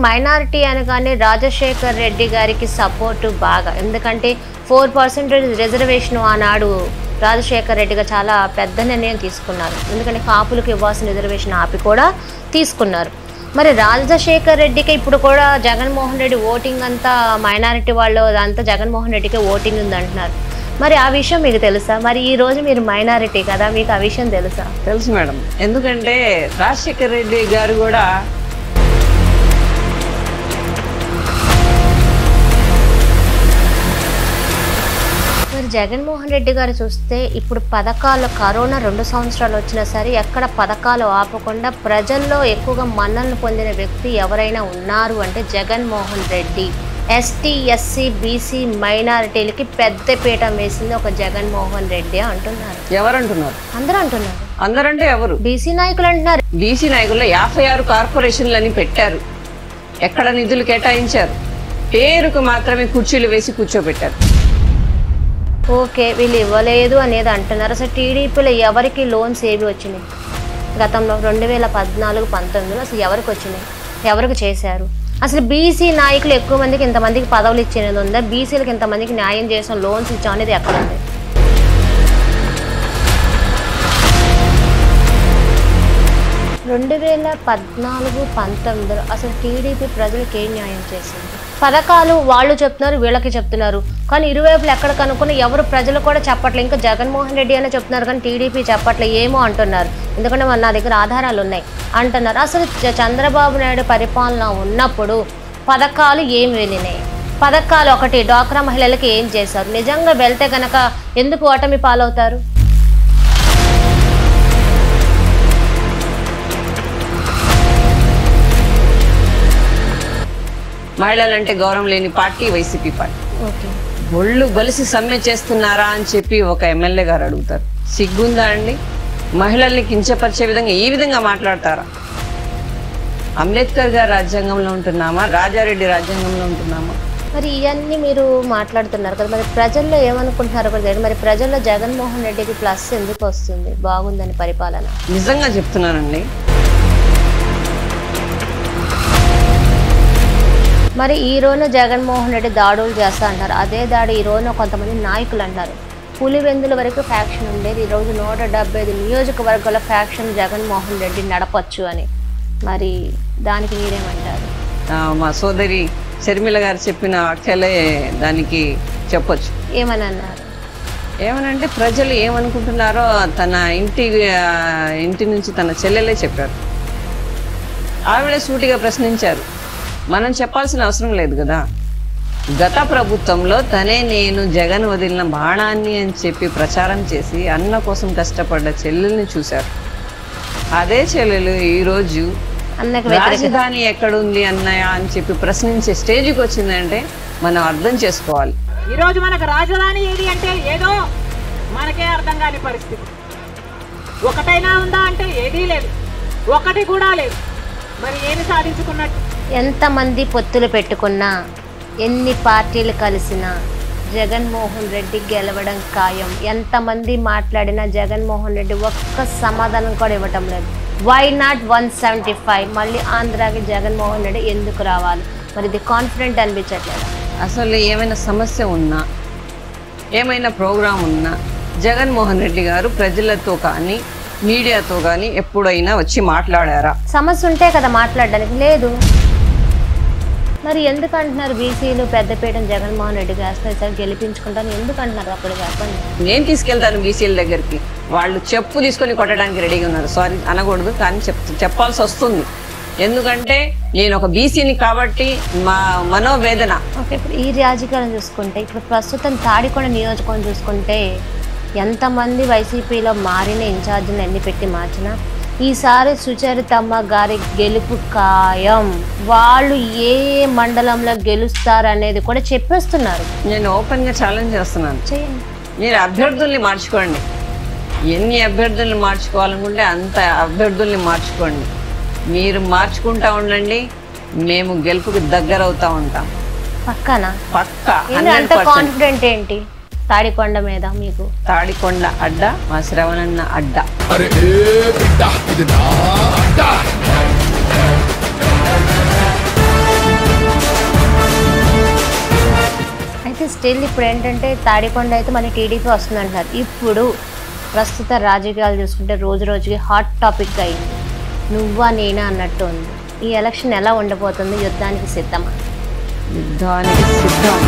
Minority అనగానే రాజశేఖర్ రెడ్డి గారికి support బాగా, ఎందుకంటే 4% రిజర్వేషన్ ఆనాడు రాజశేఖర్ రెడ్డిగా చాలా పెద్ద నిర్ణయం తీసుకున్నారు. ఎందుకంటే కాపులకు ఇవ్వాల్సిన రిజర్వేషన్ ఆపి కూడా తీసుకున్నారు. మరి రాజశేఖర్ రెడ్డికి ఇప్పుడు కూడా జగన్మోహన్ రెడ్డి ఓటింగ్ అంతా మైనారిటీ వాళ్ళు అంతా జగన్మోహన్ రెడ్డికి ఓటింగ్ ఉంది అంటున్నారు. మరి ఆ విషయం మీకు తెలుసా? మరి ఈ రోజు మీరు మైనారిటీ కదా, మీకు ఆ విషయం తెలుసా? తెలుసు మేడం. ఎందుకంటే రాజశేఖర్ రెడ్డి గారు కూడా జగన్మోహన్ రెడ్డి గారు చూస్తే ఇప్పుడు పథకాలు కరోనా 2 సంవత్సరాలు వచ్చినా సరే ఎక్కడ పథకాలు ఆపకుండా ప్రజల్లో ఎక్కువగా మన్ననలు పొందిన వ్యక్తి ఎవరైనా ఉన్నారు అంటే Jaganmohan Reddy. ST, SC, BC మైనారిటీలకి పెద్ద పీఠం వేసింది ఒక జగన్మోహన్ రెడ్డి అంటున్నారు. ఎవరంటున్నారు? అందరూ అంటున్నారు. అందరంటే ఎవరు? బీసీ నాయకులు అంటున్నారు. బీసీ నాయకుల్లో 56 కార్పొరేషన్లని పెట్టారు. ఎక్కడ నిధులు కేటాయించారు? పేరుకు మాత్రమే కుర్చీలు వేసి కూర్చోబెట్టారు. ఓకే, వీళ్ళు ఇవ్వలేదు అనేది అంటున్నారు. అసలు టీడీపీలో ఎవరికి లోన్స్ ఏవి వచ్చినాయి గతంలో 2014-19లో? అసలు ఎవరికి వచ్చినాయి, ఎవరికి చేశారు? అసలు బీసీ నాయకులు ఎక్కువ మందికి ఇంతమందికి పదవులు ఇచ్చేది ఉందా? బీసీలకు ఇంతమందికి న్యాయం చేసాం, లోన్స్ ఇచ్చాం అనేది ఎక్కడ ఉంది? 2014-19లో అసలు టీడీపీ ప్రజలకు ఏం న్యాయం చేసింది? పథకాలు వాళ్ళు చెప్తున్నారు, వీళ్ళకి చెప్తున్నారు, కానీ ఇరువైపులు ఎక్కడ కనుక్కుని ఎవరు ప్రజలు కూడా చెప్పట్లేదు. ఇంకా జగన్మోహన్ రెడ్డి అనే చెప్తున్నారు కానీ టీడీపీ చెప్పట్లేదు ఏమో అంటున్నారు. ఎందుకంటే నా దగ్గర ఆధారాలు ఉన్నాయి అంటున్నారు. అసలు చంద్రబాబు నాయుడు పరిపాలన ఉన్నప్పుడు పథకాలు ఏం వెళ్ళినాయి? పథకాలు ఒకటి డ్వాక్రా మహిళలకి ఏం చేశారు? నిజంగా వెళ్తే కనుక ఎందుకు ఓటమి పాలవుతారు? మహిళలంటే గౌరవం లేని పార్టీ వైసీపీ పార్టీ. ఒళ్ళు బలిసి సమ్మె చేస్తున్నారా అని చెప్పి ఒక ఎమ్మెల్యే గారు అడుగుతారు. సిగ్గుందా అండి? మహిళల్ని కించపరిచే విధంగా ఈ విధంగా మాట్లాడతారా? అంబేద్కర్ గారు రాజ్యాంగంలో ఉంటున్నామా, రాజారెడ్డి రాజ్యాంగంలో ఉంటున్నామా? మరి ఇవన్నీ మీరు మాట్లాడుతున్నారు కదా, మరి ప్రజల్లో ఏమనుకుంటున్నారు? మరి ప్రజల్లో జగన్మోహన్ రెడ్డికి ప్లస్ ఎందుకు వస్తుంది, బాగుందని పరిపాలన? నిజంగా చెప్తున్నానండి. మరి ఈ రోజున జగన్మోహన్ రెడ్డి దాడులు చేస్తా అంటారు. అదే దాడి ఈ రోజున కొంతమంది నాయకులు అంటారు. పులివెందుల వరకు ఫ్యాక్షన్ ఉండేది, ఈరోజు 175 నియోజకవర్గాల ఫ్యాక్షన్ జగన్మోహన్ రెడ్డి నడపచ్చు అని. మరి దానికి మీరేమంటారు? మా సోదరి షర్మిల గారు చెప్పిన వ్యాఖ్యలే దానికి చెప్పొచ్చు. ఏమని అన్నారు? ఏమనంటే ప్రజలు ఏమనుకుంటున్నారో తన ఇంటి నుంచి తన చెల్లెలే చెప్పారు. ఆవిడ సూటిగా ప్రశ్నించారు. మనం చెప్పాల్సిన అవసరం లేదు కదా. గత ప్రభుత్వంలో తనే నేను జగన్ వదిలిన బాణాన్ని అని చెప్పి ప్రచారం చేసి అన్న కోసం కష్టపడ్డ చెల్లెల్ని చూశారు. అదే చెల్లెలు ఈరోజు రాజధాని ఎక్కడుంది అన్నయ్య అని చెప్పి ప్రశ్నించే స్టేజ్కి వచ్చిందంటే మనం అర్థం చేసుకోవాలి. ఈరోజు మనకు రాజధాని ఏది అంటే ఏదో మనకే అర్థం కాని పరిస్థితి. ఒకటైనా ఉందా అంటే ఏదీ లేదు, ఒకటి కూడా లేదు. మరి ఏమి సాధించుకున్నట్టు? ఎంతమంది పొత్తులు పెట్టుకున్నా, ఎన్ని పార్టీలు కలిసినా జగన్మోహన్ రెడ్డి గెలవడం ఖాయం. ఎంతమంది మాట్లాడినా జగన్మోహన్ రెడ్డి ఒక్క సమాధానం కూడా ఇవ్వటం లేదు. Why not 175? మళ్ళీ ఆంధ్రాకి జగన్మోహన్ రెడ్డి ఎందుకు రావాలి? మరి ఇది కాన్ఫిడెంట్ అనిపించట్లేదు. అసలు ఏమైనా సమస్య ఉన్నా, ఏమైనా ప్రోగ్రాం ఉన్నా జగన్మోహన్ రెడ్డి గారు ప్రజలతో కానీ మీడియాతో కానీ ఎప్పుడైనా వచ్చి మాట్లాడారా? సమస్య ఉంటే కదా మాట్లాడడానికి. లేదు. మరి ఎందుకు అంటున్నారు బీసీలు పెద్దపీఠం జగన్మోహన్ రెడ్డి వేస్తారు సార్ గెలిపించుకుంటాను ఎందుకు అంటున్నారు? అప్పుడు చెప్పండి. నేను తీసుకెళ్తాను బీసీల దగ్గరికి. వాళ్ళు చెప్పు తీసుకొని కొట్టడానికి రెడీగా ఉన్నారు. సారీ అనకూడదు కానీ చెప్పాల్సి వస్తుంది. ఎందుకంటే నేను ఒక బీసీని కాబట్టి మా మనోవేదన. ఓకే, ఇప్పుడు ఈ రాజకీయాలను చూసుకుంటే ఇప్పుడు ప్రస్తుతం తాడికొండ నియోజకవర్గం చూసుకుంటే ఎంతమంది వైసీపీలో మారిన ఇన్ఛార్జీలు ఎన్ని పెట్టి మార్చినా ఈసారి సుచరితమ్మ గారి గెలుపు ఖాయం. వాళ్ళు ఏ మండలంలో గెలుస్తారనేది కూడా చెప్పేస్తున్నారు. నేను ఓపెన్ గా ఛాలెంజ్ చేస్తున్నాను, చేయండి. మీరు అభ్యర్థుల్ని మార్చుకోండి. ఎన్ని అభ్యర్థుల్ని మార్చుకోవాలనుకుంటే అంత అభ్యర్థుల్ని మార్చుకోండి. మీరు మార్చుకుంటా ఉండండి, మేము గెలుపుకి దగ్గర అవుతా ఉంటాం. పక్కన పక్కా. అంత కాన్ఫిడెంట్ ఏంటి తాడికొండ మీద? మీకు తాడికొండ అడ్డ, మా శ్రవణన్న అడ్డ. అయితే స్టిల్ ఇప్పుడు ఏంటంటే తాడికొండ అయితే మళ్ళీ టీడీపీ వస్తుందంటున్నారు. ఇప్పుడు ప్రస్తుత రాజకీయాలు చూసుకుంటే రోజు రోజుకి హాట్ టాపిక్గా అయింది. నువ్వా నేనా అన్నట్టు ఉంది. ఈ ఎలక్షన్ ఎలా ఉండబోతుంది? యుద్ధానికి సిద్ధమా? యుద్ధానికి సిద్ధం.